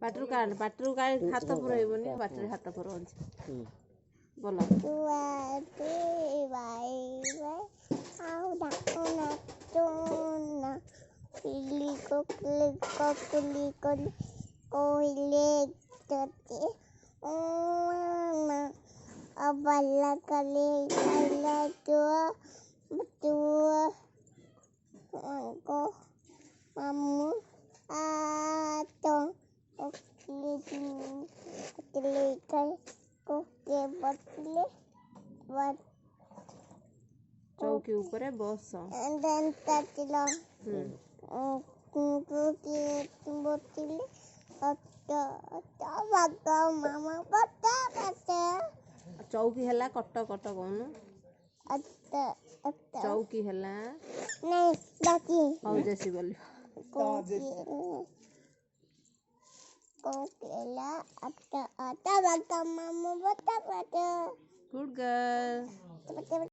पाटरू का हाथ पुरैबनी पाटरे हाथ पुरौछ बोलो abala kali kala tua betua ko mamu atong okli kai ko के बतले बत चौकी ऊपर बस then tatilo को के बतले बागा मामा पता पता चौकी हला कट कट कहनु चौकी हला नहीं बाकी हौ जैसी बोली कोकेला आता आता बागा मामा पता पता गुड गर्ल